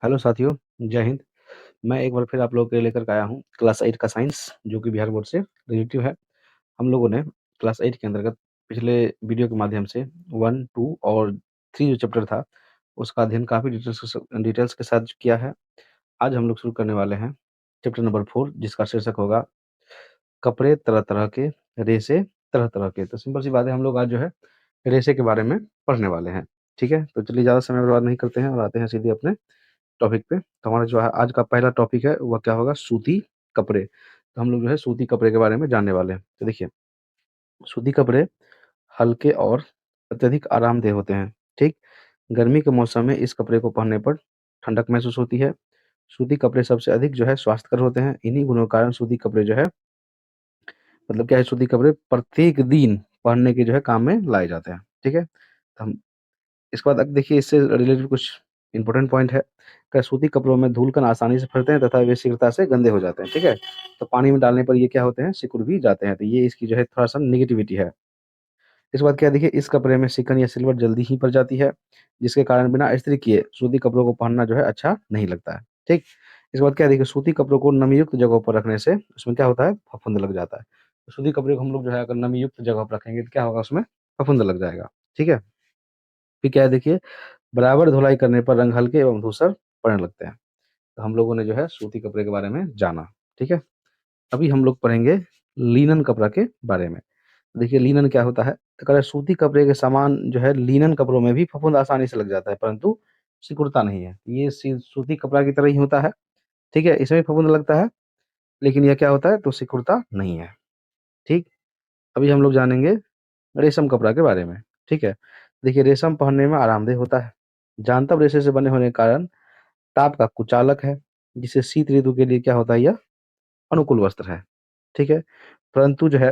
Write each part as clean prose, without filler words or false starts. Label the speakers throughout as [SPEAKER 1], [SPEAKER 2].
[SPEAKER 1] Hello साथियों, जय हिंद। मैं एक बार फिर आप लोगों के लिए लेकर के आया हूँ क्लास 8 का साइंस, जो कि बिहार बोर्ड से रिलेटिव है। हम लोगों ने क्लास 8 के अंतर्गत पिछले वीडियो के माध्यम से 1, 2 और 3 जो चैप्टर था, उसका अध्ययन काफ़ी डिटेल्स के साथ किया है। आज हम लोग शुरू करने वाले हैं चैप्टर नंबर 4, जिसका शीर्षक होगा कपड़े तरह-तरह के, रेशे तरह-तरह के। तो सिंपल सी बात है, हम लोग आज जो है रेशे के बारे में पढ़ने वाले हैं। ठीक है? तो चलिए ज़्यादा समय बर्बाद नहीं करते हैं और आते हैं सीधे अपने टॉपिक पे। तो हमारा जो है आज का पहला टॉपिक है, वह क्या होगा? सूती कपड़े। तो हम लोग जो है सूती कपड़े के बारे में जानने वाले हैं। तो देखिए, सूती कपड़े हल्के और अत्यधिक आरामदेह होते हैं, ठीक? गर्मी के मौसम में इस कपड़े को पहनने पर ठंडक महसूस होती है। सूती कपड़े सबसे अधिक जो है स्वास्थ्यकर होते हैं। इन्हीं गुणों के कारण सूती कपड़े जो है, मतलब क्या है, सूती कपड़े प्रत्येक दिन पहनने के जो है काम में लाए जाते हैं, ठीक है? तो हम इसके बाद अब देखिए, इससे रिलेटेड कुछ इम्पोर्टेंट पॉइंट है। क्या सूती कपड़ों में धूल-कण आसानी से फैलते हैं तथा वे शीघ्रता से गंदे हो जाते हैं, ठीक है? तो पानी में डालने पर ये क्या होते हैं? सिकुड़ भी जाते हैं। तो ये इसकी जो है थोड़ा-सा नेगेटिविटी है। इसके बाद क्या है, देखिए, इस कपड़े में सिकन या सिलवट जल्दी ही पड़ जाती है, जिसके कारण बिना इस्त्री किए सूती कपड़ों को पहनना जो है अच्छा नहीं लगता है, ठीक? इसके बाद क्या है, देखिए, सूती कपड़ों को नमीयुक्त जगहों पर रखने से उसमें क्या होता है? फफूंद लग जाता है। तो सूती कपड़े को हम लोग जो है अगर नमीयुक्त जगह पर रखेंगे तो क्या होगा? उसमें फफूंद लग जाएगा, ठीक है? फिर क्या है, देखिए, बराबर धुलाई करने पर रंग हल्के एवं धूसर पड़ने लगते हैं। तो हम लोगों ने जो है सूती कपड़े के बारे में जाना, ठीक है? अभी हम लोग पढ़ेंगे लिनन कपड़ा के बारे में। देखिए, लिनन क्या होता है? तो कह रहा है सूती कपड़े के समान जो है लिनन कपड़ों में भी फफूंद आसानी से लग जाता है, परंतु सिकुड़ता नहीं है। ये सूती कपड़ा की तरह ही होता है, ठीक है? इसमें भी फफूंद लगता है, लेकिन यह क्या होता है? तो सिकुड़ता नहीं है, ठीक? अभी हम लोग जानेंगे रेशम कपड़ा के बारे में, ठीक है? देखिए, रेशम पहनने में आरामदेह होता है। जानतर रेशे से बने होने के कारण ताप का कुचालक है, जिससे शीत ऋतु के लिए क्या होता है? यह अनुकूल वस्त्र है, ठीक है? परंतु जो है,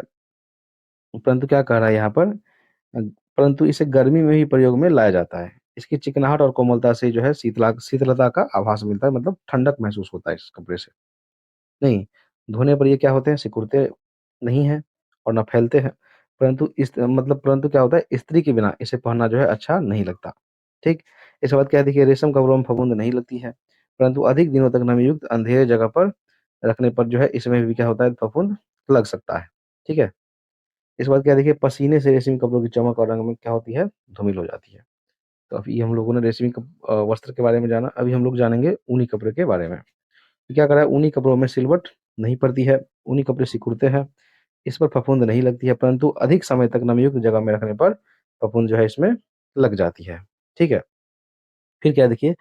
[SPEAKER 1] परंतु क्या कह रहा है यहाँ पर? अ, परंतु इसे गर्मी में ही प्रयोग में लाया जाता है। इसकी चिकनाहट और कोमलता से जो है शीतलता का आभास मिलता है, मतलब ठंडक महसूस होता है इस कपड़े से। नहीं, धोने पर ये क्या होते हैं? सिकुड़ते नहीं हैं और ना फैलते हैं। परंतु क्या होता है? इस्त्री के बिना इसे पहनना जो है अच्छा नहीं लगता, ठीक? इसके बाद क्या है, देखिए, रेशम कपड़ों में फफूंद नहीं लगती है, परंतु अधिक दिनों तक नमीयुक्त अंधेरे जगह पर रखने पर जो है इसमें भी क्या होता है? फफूंद लग सकता है, ठीक है? इसके बाद क्या है, देखिए, पसीने से रेशमी कपड़ों की चमक और रंग में क्या होती है? धूमिल हो जाती है। तो अभी हम लोगों ने वस्त्र के बारे में जाना। अभी हम लोग जानेंगे ऊनी कपड़े के बारे में। तो क्या करा है, ऊनी कपड़ों में सिलवट नहीं पड़ती है, ऊनी कपड़े सिकुड़ते हैं, इस पर फफूंद नहीं लगती है, परंतु अधिक समय तक नमीयुक्त जगह में रखने पर फफूंद जो है इसमें लग जाती है, ठीक है? फिर क्या है, देखिए,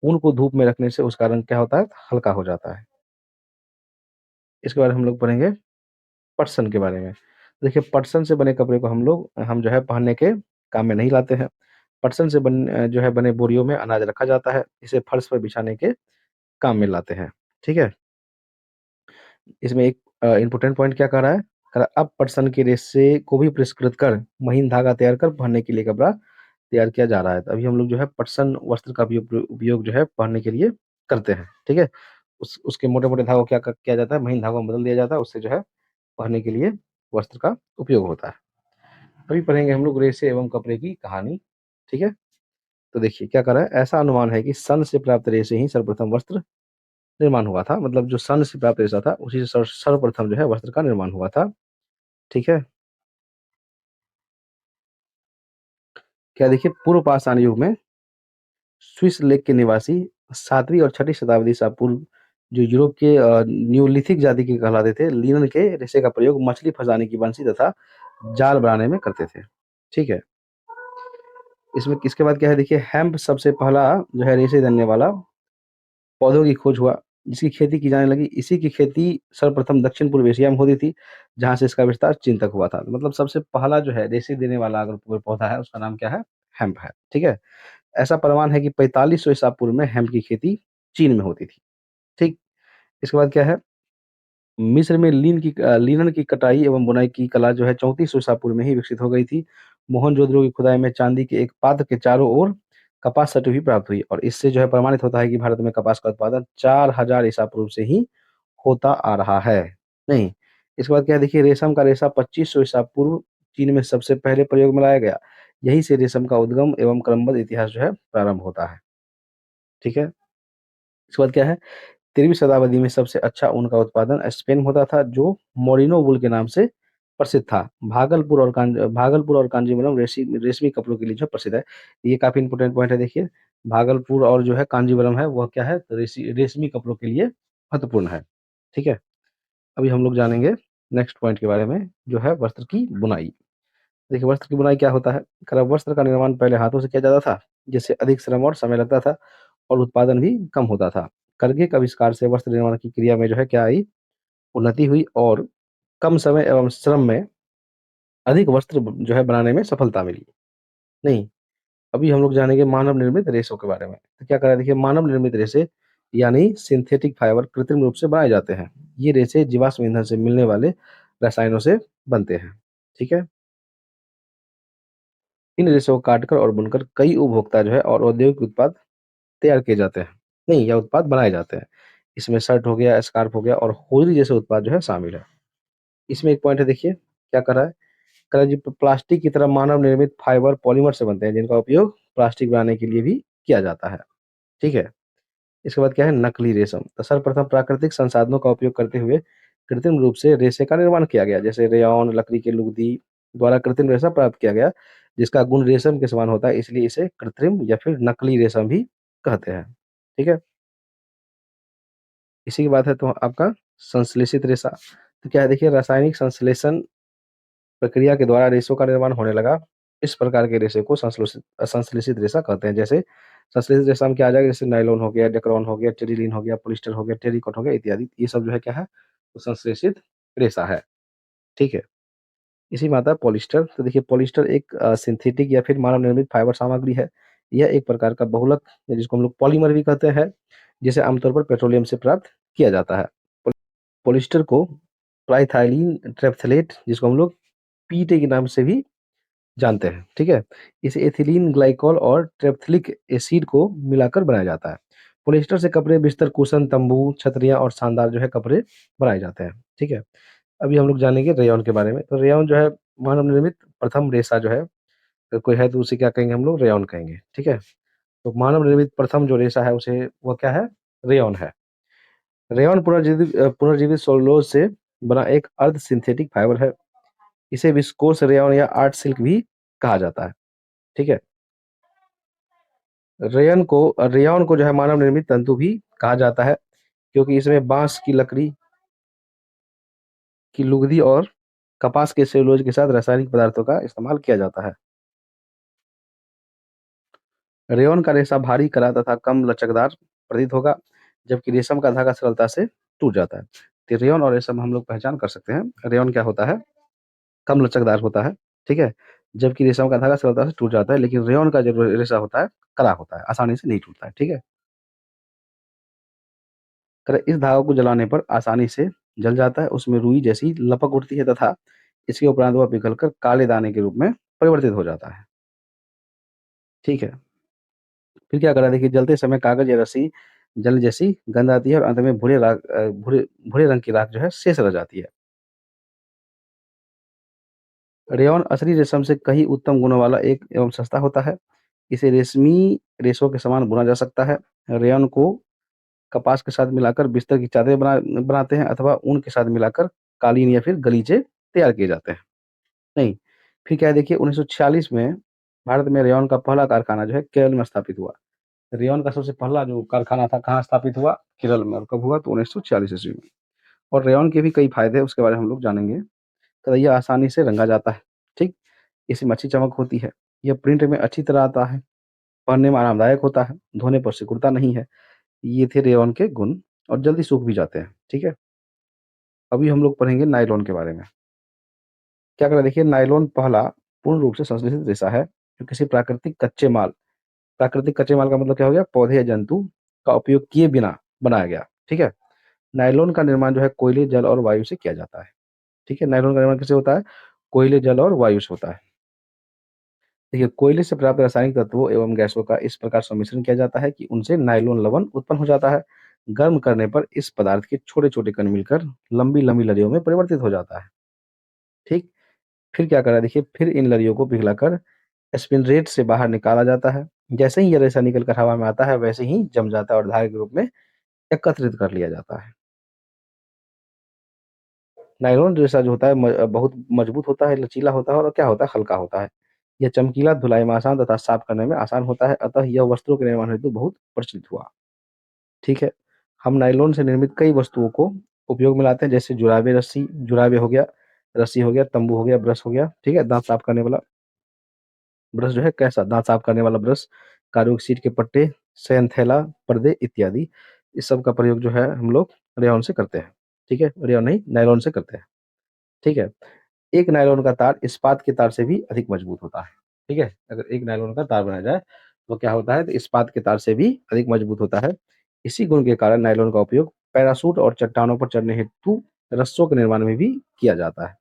[SPEAKER 1] ऊन को धूप में रखने से उसका रंग क्या होता है? हल्का हो जाता है। इसके बाद हम लोग पढ़ेंगे पटसन के बारे में। देखिए, पटसन से बने कपड़े को हम जो है पहनने के काम में नहीं लाते हैं। पटसन से जो है बने बोरियों में अनाज रखा जाता है। इसे फर्श पर बिछाने के काम में लाते हैं, ठीक है? इसमें एक इम्पोर्टेंट पॉइंट क्या कह रहा है? कह रहा है अब पटसन के रेशे को भी परिष्कृत कर महीन धागा तैयार कर पहनने के लिए कपड़ा तैयार किया जा रहा है। तो अभी हम लोग जो है पटसन वस्त्र का भी उपयोग जो है पहनने के लिए करते हैं, ठीक है? उसके मोटे-मोटे धागों को क्या किया जाता है? महीन धागों में बदल दिया जाता है, उससे जो है पहनने के लिए वस्त्र का उपयोग होता है। अभी पढ़ेंगे हम लोग रेशे एवं कपड़े की कहानी, ठीक है? तो देखिए, क्या कह रहा है? ऐसा अनुमान है कि सन से प्राप्त रेशे ही सर्वप्रथम वस्त्र निर्माण हुआ था। मतलब जो सन से प्राप्त रेशा था, उसी से सर्वप्रथम जो है वस्त्र का निर्माण हुआ था, ठीक है? क्या देखिए, पूर्व पाषाण युग में स्विस लेक के निवासी 7वीं और 6ठी शताब्दी ईसा पूर्व जो यूरोप के न्यूलिथिक जाति के कहलाते थे, लिनन के रेशे का प्रयोग मछली फँसाने की बंसी तथा जाल बनाने में करते थे, ठीक है? इसमें इसके बाद क्या है, देखिए, हेम्प सबसे पहला जो है रेशे देने वाला पौधों की खोज हुआ, जिसकी खेती की जाने लगी। इसी की खेती सर्वप्रथम दक्षिण-पूर्व एशिया में होती थी, जहाँ से इसका विस्तार चीन तक हुआ था। मतलब सबसे पहला जो है रेशे देने वाला अगर कोई पौधा है, उसका नाम क्या है? हेम्प है, ठीक है? ऐसा प्रमाण है कि 4500 ईसा पूर्व में हेम्प की खेती चीन में होती थी, ठीक? इसके बाद क्या है, मिस्र में लिनन की कटाई एवं बुनाई की कला जो है 3400 ईसा पूर्व में ही विकसित हो गई थी। मोहनजोदड़ो की खुदाई में चांदी के एक पात्र के चारों ओर कपास सटी हुई प्राप्त हुई और इससे जो है प्रमाणित होता है कि भारत में कपास का उत्पादन 4000 ईसा पूर्व से ही होता आ रहा है। नहीं, इसके बाद क्या है, देखिए, रेशम का रेशा 2500 ईसा पूर्व चीन में सबसे पहले प्रयोग में लाया गया। यहीं से रेशम का उद्गम एवं क्रमबद्ध इतिहास जो है प्रारंभ होता है, ठीक है? इसके बाद क्या है, 13वीं शताब्दी में सबसे अच्छा ऊन का उत्पादन स्पेन में होता था, जो मोरिनो वूल के नाम से प्रसिद्ध था। भागलपुर और कांजीवरम रेशमी कपड़ों के लिए जो प्रसिद्ध है। ये काफ़ी इंपोर्टेंट पॉइंट है, देखिए। भागलपुर और जो है कांजीवरम है, वह क्या है, रेशमी कपड़ों के लिए महत्वपूर्ण है। ठीक है? अभी हम लोग जानेंगे नेक्स्ट पॉइंट के बारे में, जो है वस्त्र की बुनाई। देखिए, वस्त्र की बुनाई क्या होता है? वस्त्र का निर्माण पहले हाथों से किया जाता था, जिससे अधिक श्रम और समय लगता था और उत्पादन भी कम होता था। करघे के आविष्कार से वस्त्र निर्माण की क्रिया में जो है क्या आई, उन्नति हुई और कम समय एवं श्रम में अधिक वस्त्र जो है बनाने में सफलता मिली। नहीं, अभी हम लोग जानेंगे मानव निर्मित रेशों के बारे में। तो क्या करा, देखिए, मानव निर्मित रेशे यानी सिंथेटिक फाइबर कृत्रिम रूप से बनाए जाते हैं। ये रेशे जीवाश्म ईंधन से मिलने वाले रसायनों से बनते हैं। ठीक है? इन रेशों को काटकर और बुनकर कई उपभोक्ता जो है और औद्योगिक उत्पाद तैयार किए जाते हैं। नहीं, या उत्पाद बनाए जाते हैं। इसमें शर्ट हो गया, स्कार्फ हो गया और होजरी जैसे उत्पाद जो है शामिल है। इसमें एक पॉइंट है, देखिए, क्या कर रहा है? कह रहा है जी, प्लास्टिक की तरह मानव निर्मित फाइबर पॉलीमर से बनते हैं, जिनका उपयोग प्लास्टिक बनाने के लिए भी किया जाता है। ठीक है? इसके बाद क्या है, नकली रेशम। तो सर्वप्रथम प्राकृतिक संसाधनों का उपयोग करते हुए कृत्रिम रूप से रेशे का निर्माण किया गया, जैसे रेयॉन, लकड़ी की लुगदी द्वारा कृत्रिम रेशा प्राप्त किया गया, जिसका गुण रेशम के समान होता है, इसलिए इसे कृत्रिम या फिर नकली रेशम भी कहते हैं। ठीक है? इसी की बात है तो आपका संश्लेषित रेशा। तो क्या है, देखिए, रासायनिक संश्लेषण प्रक्रिया के द्वारा रेशों का निर्माण होने लगा। इस प्रकार के रेशे को संश्लेषित रेशा कहते हैं। जैसे संश्लेषित रेशा में क्या आ जाएगा, जैसे नायलॉन हो गया, डेक्रोन हो गया, टेरिलीन हो गया, पॉलिएस्टर हो गया, टेरिकॉट हो गया इत्यादि। ये सब जो है क्या है, तो संश्लेषित रेशा है। ठीक है? इसी में आता है पॉलिएस्टर। तो देखिए, पॉलिएस्टर एक सिंथेटिक या फिर मानव निर्मित फाइबर सामग्री है। यह एक प्रकार का बहुलक, या जिसको हम लोग पॉलीमर भी कहते हैं, जिसे आमतौर पर पेट्रोलियम से प्राप्त किया जाता है। पॉलिएस्टर को ट्राइथाइलीन ट्रेप्थलेट, जिसको हम लोग पीटे के नाम से भी जानते हैं। ठीक है? इसे एथिलीन ग्लाइकॉल और ट्रेप्थिलिक एसिड को मिलाकर बनाया जाता है। पॉलिएस्टर से कपड़े, बिस्तर, कुशन, तंबू, छतरियाँ और शानदार जो है कपड़े बनाए जाते हैं। ठीक है? अभी हम लोग जानेंगे रेयॉन के बारे में। तो रेयॉन जो है मानव निर्मित प्रथम रेशा जो है, अगर कोई है तो उसे क्या कहेंगे, हम लोग रेयॉन कहेंगे। ठीक है? तो मानव निर्मित प्रथम जो रेशा है, उसे वो क्या है, रेयॉन है। रेयॉन पुनर्जीवित सेलुलोज से बना एक अर्ध सिंथेटिक फाइबर है। इसे विस्कोस रेयॉन या आर्ट सिल्क भी कहा जाता है। ठीक है? रेयॉन को जो है मानव निर्मित तंतु भी कहा जाता है, क्योंकि इसमें बाँस की लकड़ी की लुगदी और कपास के सेलुलोज के साथ रासायनिक पदार्थों का इस्तेमाल किया जाता है। रेयॉन का रेशा भारी, कड़ा तथा कम लचकदार प्रतीत होगा, जबकि रेशम का धागा सरलता से टूट जाता है। तो रेयॉन और रेशम हम लोग पहचान कर सकते हैं। रेयॉन क्या होता है, कम लचकदार होता है, ठीक है? जबकि रेशम का धागा सरलता से टूट जाता है, लेकिन रेयॉन का जो रेशा होता है, कड़ा होता है, आसानी से नहीं टूटता है। ठीक है? इस धागे को जलाने पर आसानी से जल जाता है, उसमें रुई जैसी लपक उठती है तथा इसके उपरांत वह पिघलकर काले दाने के रूप में परिवर्तित हो जाता है। ठीक है? फिर क्या करा, देखिए, जलते समय कागज या रस्सी जल जैसी गंध आती है और अंत में भूरे रंग की राख जो है शेष रह जाती है। रेयॉन असली रेशम से कहीं उत्तम गुणों वाला एक एवं सस्ता होता है। इसे रेशमी रेशों के समान बुना जा सकता है। रेयॉन को कपास के साथ मिलाकर बिस्तर की चादरें बनाते हैं, अथवा ऊन के साथ मिलाकर कालीन या फिर गलीचे तैयार किए जाते हैं। नहीं, फिर क्या है, देखिए, 1946 में भारत में रेयॉन का पहला कारखाना जो है केरल में स्थापित हुआ। रेयॉन का सबसे पहला जो कारखाना था, कहाँ स्थापित हुआ? केरल में। और कब हुआ? तो 1946 ईस्वी में। और रेयॉन के भी कई फायदे हैं, उसके बारे में हम लोग जानेंगे। कढ़ाइयाँ आसानी से रंगा जाता है, ठीक? इसमें अच्छी चमक होती है। यह प्रिंट में अच्छी तरह आता है, पहनने में आरामदायक होता है, धोने पर सिकुड़ता नहीं है। ये थे रेयॉन के गुण, और जल्दी सूख भी जाते हैं। ठीक है? अभी हम लोग पढ़ेंगे नायलॉन के बारे में। क्या करें, देखिए, नायलॉन पहला पूर्ण रूप से संश्लेषित रेशा है, जो किसी प्राकृतिक कच्चे माल का मतलब क्या हो गया? पौधे या जंतु का उपयोग किए बिना बनाया गया। ठीक है? नायलॉन का निर्माण जो है कोयले, जल और वायु से किया जाता है। ठीक है? नायलॉन का निर्माण किससे होता है? कोयले, जल और वायु से होता है। देखिए, कोयले से प्राप्त रासायनिक तत्वों एवं गैसों का इस प्रकार सम्मिश्रण किया जाता है कि उनसे नायलॉन लवण उत्पन्न हो जाता है। गर्म करने पर इस पदार्थ के छोटे-छोटे कण मिलकर लंबी-लंबी लड़ियों में परिवर्तित हो जाता है। ठीक? फिर क्या करा, देखिए, फिर इन लड़ियों को पिघलाकर स्पिनरेट से बाहर निकाला जाता है। जैसे ही ये रेशा निकल कर हवा में आता है, वैसे ही जम जाता है और धागे के रूप में एकत्रित कर लिया जाता है। नायलॉन रेशा जो होता है बहुत मजबूत होता है, लचीला होता है और क्या होता है, हल्का होता है। यह चमकीला, धुलाई में आसान तथा साफ करने में आसान होता है, अतः यह वस्त्रों के निर्माण हेतु बहुत प्रचलित हुआ। ठीक है? हम नायलॉन से निर्मित कई वस्तुओं को उपयोग में लाते हैं, जैसे जुराबे हो गया, रस्सी हो गया, तंबू हो गया, ब्रश हो गया, ठीक है? दाँत साफ करने वाला ब्रश जो है कैसा? दाँत साफ करने वाला ब्रश, कार्बोक्सिड के पट्टे, शयन थैला, पर्दे इत्यादि। इस सब का प्रयोग जो है हम लोग रेयॉन से करते हैं। ठीक है? रेयॉन नहीं, नायलॉन से करते हैं। ठीक है? एक नायलॉन का तार इस्पात के तार से भी अधिक मजबूत होता है। ठीक है? अगर एक नायलॉन का तार बनाया जाए, तो क्या होता है? तो इस्पात के तार से भी अधिक मजबूत होता है। इसी गुण के कारण नायलॉन का उपयोग पैराशूट और चट्टानों पर चढ़ने हेतु रस्सों के निर्माण में भी किया जाता है।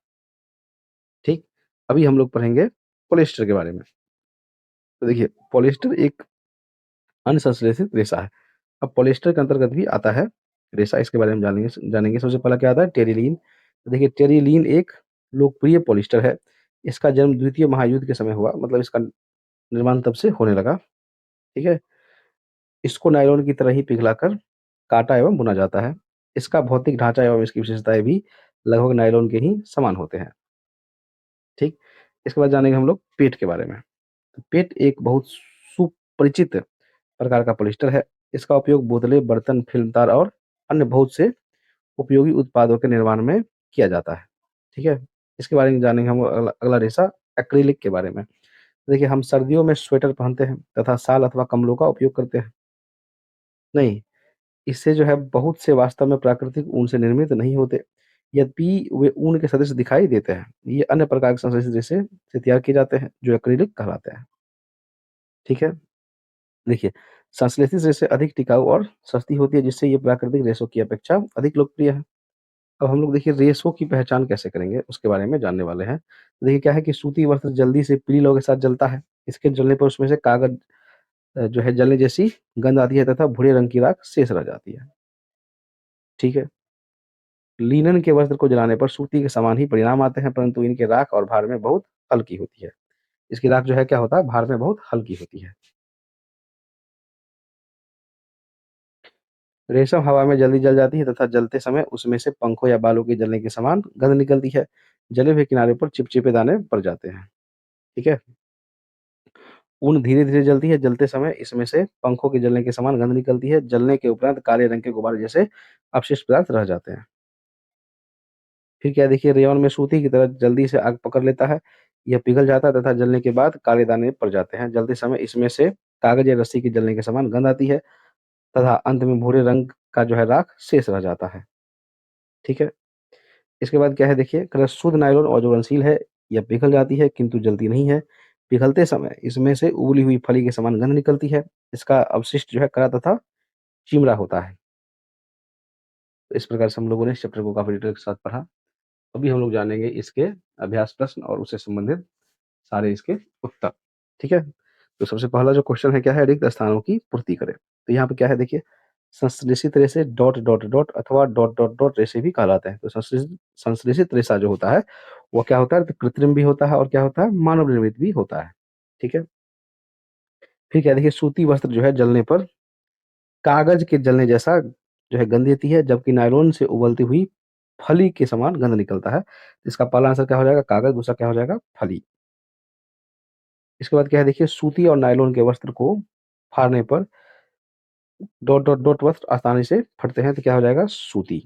[SPEAKER 1] ठीक? अभी हम लोग पढ़ेंगे पॉलिएस्टर के बारे में। तो देखिए, पॉलिएस्टर एक अनसंश्लेषित रेशा है। अब पॉलिएस्टर के अंतर्गत भी आता है रेशा, इसके बारे में जानेंगे। सबसे पहला क्या आता है? टेरिलीन। तो देखिए, टेरिलीन एक लोकप्रिय पॉलिएस्टर है। इसका जन्म द्वितीय महायुद्ध के समय हुआ, मतलब इसका निर्माण तब से होने लगा। ठीक है? इसको नायलॉन की तरह ही पिघलाकर काटा एवं बुना जाता है। इसका भौतिक ढांचा एवं इसकी विशेषताएँ भी लगभग नायलॉन के ही समान होते हैं। ठीक? इसके बाद जानेंगे हम लोग पेट के बारे में। तो पेट एक बहुत सुपरिचित प्रकार का पॉलिएस्टर है। इसका उपयोग बोतलें, बर्तन, फ़िल्म तार और अन्य बहुत से उपयोगी उत्पादों के निर्माण में किया जाता है। ठीक है? इसके बारे में जानेंगे हम अगला अगला रेशा एक्रिलिक के बारे में। देखिए, हम सर्दियों में स्वेटर पहनते हैं तथा शाल अथवा कंबलों का उपयोग करते हैं। नहीं, इससे जो है बहुत से वास्तव में प्राकृतिक ऊन से निर्मित नहीं होते। यद्यपि वे ऊन के सदृश दिखाई देते हैं। ये अन्य प्रकार के संश्लेषित रेशे से तैयार किए जाते हैं, जो एक्रिलिक कहलाते हैं। ठीक है? देखिए, संश्लेषित रेशे अधिक टिकाऊ और सस्ती होती है, जिससे ये प्राकृतिक रेशों की अपेक्षा अधिक लोकप्रिय है। अब हम लोग देखिए रेशों की पहचान कैसे करेंगे, उसके बारे में जानने वाले हैं। देखिए क्या है कि सूती वस्त्र जल्दी से पीली लौ के साथ जलता है। इसके जलने पर उसमें से कागज जो है जलने जैसी गंध आती है तथा भूरे रंग की राख शेष रह जाती है। ठीक है? लिनन के वस्त्र को जलाने पर सूती के समान ही परिणाम आते हैं, परंतु इनकी राख और भार में बहुत हल्की होती है। इसकी राख जो है क्या होता है, भार में बहुत हल्की होती है। रेशम हवा में जल्दी जल जाती है तथा जलते समय उसमें से पंखों या बालों के जलने के समान गंध निकलती है। जले हुए किनारे पर चिपचिपे दाने पड़ जाते हैं। ठीक है? ऊन धीरे-धीरे जलती है, जलते समय इसमें से पंखों के जलने के समान गंध निकलती है। जलने के उपरांत काले रंग के गुबार जैसे अवशिष्ट पदार्थ रह जाते हैं। फिर क्या देखिए रेयॉन में सूती की तरह जल्दी से आग पकड़ लेता है। यह पिघल जाता है तथा जलने के बाद काले दाने पड़ जाते हैं। जलते समय इसमें से कागज या रस्सी के जलने के समान गंध आती है तथा अंत में भूरे रंग का जो है राख शेष रह जाता है। ठीक है? इसके बाद क्या है देखिए, अगर शुद्ध नायलॉन अज्वलनशील है, यह पिघल जाती है किंतु जलती नहीं है। पिघलते समय इसमें से उबली हुई फली के समान गंध निकलती है। इसका अवशिष्ट जो है कड़ा तथा चिमड़ा होता है। तो इस प्रकार से हम लोगों ने इस चैप्टर को काफ़ी डिटेल के साथ पढ़ा। अभी हम लोग जानेंगे इसके अभ्यास प्रश्न और उससे संबंधित सारे इसके उत्तर। ठीक है? तो सबसे पहला जो क्वेश्चन है क्या है, रिक्त स्थानों की पूर्ति करें। तो यहाँ पे क्या है देखिए, संश्लेषित रेशे डॉट, डॉट, डॉट अथवा डॉट, डॉट, डॉट रेशे भी कहलाते हैं। तो संश्लेषित रेशा जो होता है, वो क्या होता है, तो कृत्रिम भी होता है और क्या होता है, मानव निर्मित भी होता है। ठीक है? फिर क्या देखिए, सूती वस्त्र जो है जलने पर कागज के जलने जैसा जो है गंध देती है, जबकि नायलॉन से उबलती हुई फली के समान गंध निकलता है। इसका पहला आंसर क्या हो जाएगा, कागज, दूसरा क्या हो जाएगा, फली। इसके बाद क्या है देखिए, सूती और नायलॉन के वस्त्र को फाड़ने पर डॉट, डॉट, डॉट वस्त्र आसानी से फटते हैं, तो क्या हो जाएगा, सूती।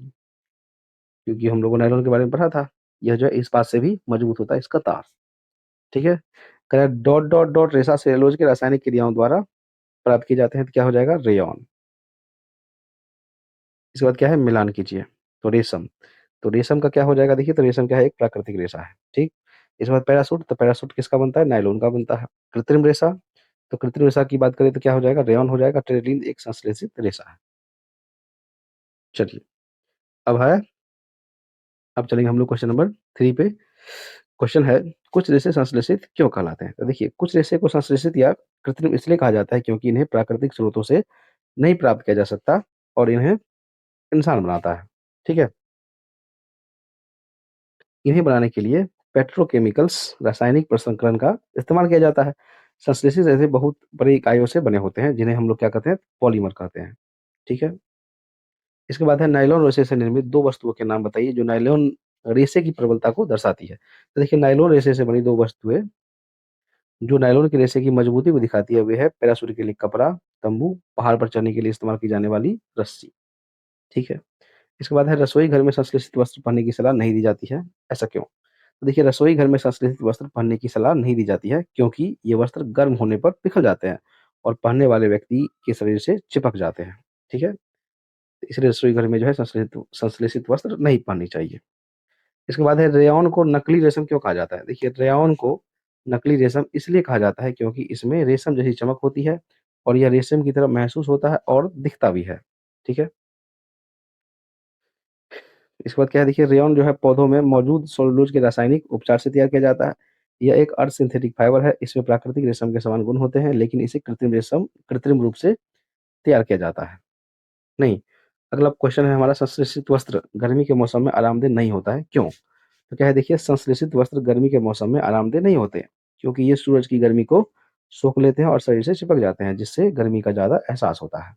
[SPEAKER 1] क्योंकि हम लोगों ने नायलॉन के बारे में पढ़ा था। यह जो है इस्पात से भी मजबूत होता है इसका तार। ठीक है? कह रहा है डॉट, डॉट, डॉट रेशा सेलुलोज की रासायनिक क्रियाओं द्वारा प्राप्त किए जाते हैं, तो क्या हो जाएगा, रेयॉन। इसके बाद क्या है, मिलान कीजिए। तो रेशम। तो रेशम का क्या हो जाएगा देखिए, तो रेशम क्या है, एक प्राकृतिक रेशा है। ठीक? इसके बाद पैराशूट, तो पैराशूट किसका बनता है, नायलॉन का बनता है। कृत्रिम रेशा, तो कृत्रिम रेशा की बात करें तो क्या हो जाएगा, रेयॉन हो जाएगा। टेरिलीन एक संश्लेषित रेशा है। चलिए, अब है अब चलेंगे हम लोग क्वेश्चन नंबर 3 पे। क्वेश्चन है, कुछ रेशे संश्लेषित क्यों कहलाते हैं? तो देखिए, कुछ रेशे को संश्लेषित या कृत्रिम इसलिए कहा जाता है क्योंकि इन्हें प्राकृतिक स्रोतों से नहीं प्राप्त किया जा सकता और इन्हें इंसान बनाता है। ठीक है? इन्हें बनाने के लिए पेट्रोकेमिकल्स रासायनिक प्रसंस्करण का इस्तेमाल किया जाता है। संश्लेषित रेशे बहुत बड़ी इकाइयों से बने होते हैं, जिन्हें हम लोग क्या कहते हैं, पॉलीमर कहते हैं। ठीक है? इसके बाद है नायलॉन रेशे से निर्मित 2 वस्तुओं के नाम बताइए जो नायलॉन रेशे की प्रबलता को दर्शाती है। तो देखिए नायलॉन रेशे से बनी 2 वस्तुएँ जो नायलॉन के रेशे की मजबूती को दिखाती है, वे है पैराशूट के लिए कपड़ा, तम्बू, पहाड़ पर चढ़ने के लिए इस्तेमाल की जाने वाली रस्सी, ठीक है? इसके बाद है रसोई घर में संश्लेषित वस्त्र पहनने की सलाह नहीं दी जाती है, ऐसा क्यों? तो देखिए रसोई घर में संश्लेषित वस्त्र पहनने की सलाह नहीं दी जाती है क्योंकि ये वस्त्र गर्म होने पर पिघल जाते हैं और पहनने वाले व्यक्ति के शरीर से चिपक जाते हैं, ठीक है? इसलिए रसोई घर में जो है संश्लेषित संश्लेषित वस्त्र नहीं पहननी चाहिए। इसके बाद है रेयॉन को नकली रेशम क्यों कहा जाता है? देखिए रेयॉन को नकली रेशम इसलिए कहा जाता है क्योंकि इसमें रेशम जैसी चमक होती है और यह रेशम की तरह महसूस होता है और दिखता भी है, ठीक है? इसके बाद क्या है देखिए रेयॉन जो है पौधों में मौजूद सेलुलोज के रासायनिक उपचार से तैयार किया जाता है। यह एक अर्ध सिंथेटिक फाइबर है, इसमें प्राकृतिक रेशम के समान गुण होते हैं लेकिन इसे कृत्रिम रूप से तैयार किया जाता है। नहीं, अगला क्वेश्चन है हमारा संश्लेषित वस्त्र गर्मी के मौसम में आरामदेह नहीं होता है, क्यों? तो क्या है देखिए संश्लेषित वस्त्र गर्मी के मौसम में आरामदेह नहीं होते, क्योंकि ये सूरज की गर्मी को सोख लेते हैं और शरीर से चिपक जाते हैं, जिससे गर्मी का ज़्यादा एहसास होता है।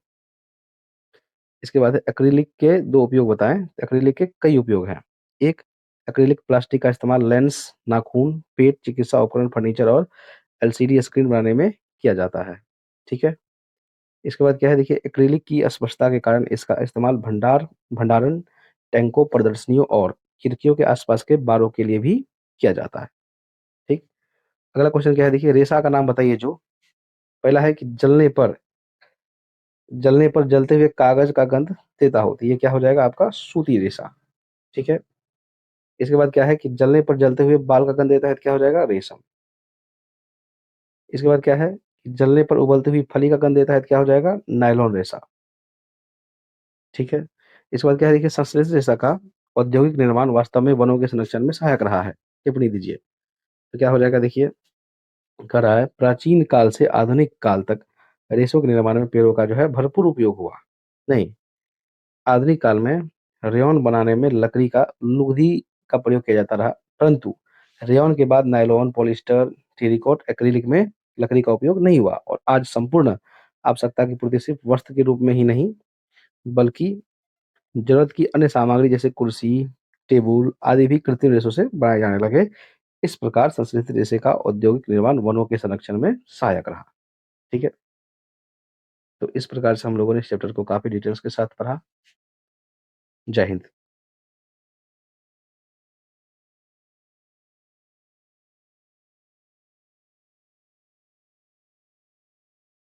[SPEAKER 1] इसके बाद है एक्रिलिक के 2 उपयोग बताएँ। एक्रिलिक के कई उपयोग हैं। एक एक्रिलिक प्लास्टिक का इस्तेमाल लेंस, नाखून, पेट, चिकित्सा उपकरण, फर्नीचर और एलसीडी स्क्रीन बनाने में किया जाता है। ठीक है? इसके बाद क्या है देखिए एक्रिलिक की अस्पष्टता के कारण इसका इस्तेमाल भंडारण टैंकों, प्रदर्शनियों और खिड़कियों के आसपास के बारों के लिए भी किया जाता है। ठीक? अगला क्वेश्चन क्या है देखिए रेशा का नाम बताइए जो पहला है कि जलने पर जलते हुए कागज का गंध देता हो, तो ये क्या हो जाएगा आपका सूती रेशा। ठीक है? इसके बाद क्या है कि जलने पर जलते हुए बाल का गंध देता है, तो क्या हो जाएगा रेशम। इसके बाद क्या है कि जलने पर उबलती हुई फली का गंध देता है, तो क्या हो जाएगा नायलॉन रेशा। ठीक है? इसके बाद क्या है देखिए संश्लेषित रेशा का औद्योगिक निर्माण वास्तव में वनों के संरक्षण में सहायक रहा है। टिप्पणी दीजिए। तो क्या हो जाएगा देखिए कह रहा है प्राचीन काल से आधुनिक काल तक रेशों के निर्माण में पेड़ों का जो है भरपूर उपयोग हुआ। नहीं, आधुनिक काल में रेयॉन बनाने में लकड़ी का लुगदी का प्रयोग किया जाता रहा, परंतु रेयॉन के बाद नायलॉन, पॉलिएस्टर, टेरिकॉट, एक्रिलिक में लकड़ी का उपयोग नहीं हुआ और आज संपूर्ण आवश्यकता की पूर्ति सिर्फ वस्त्र के रूप में ही नहीं, बल्कि ज़रूरत की अन्य सामग्री जैसे कुर्सी, टेबुल आदि भी कृत्रिम रेशों से बनाए जाने लगे। इस प्रकार संश्लेषित रेशे का औद्योगिक निर्माण वनों के संरक्षण में सहायक रहा। ठीक है? तो इस प्रकार से हम लोगों ने इस चैप्टर को काफ़ी डिटेल्स के साथ पढ़ा। जय हिंद।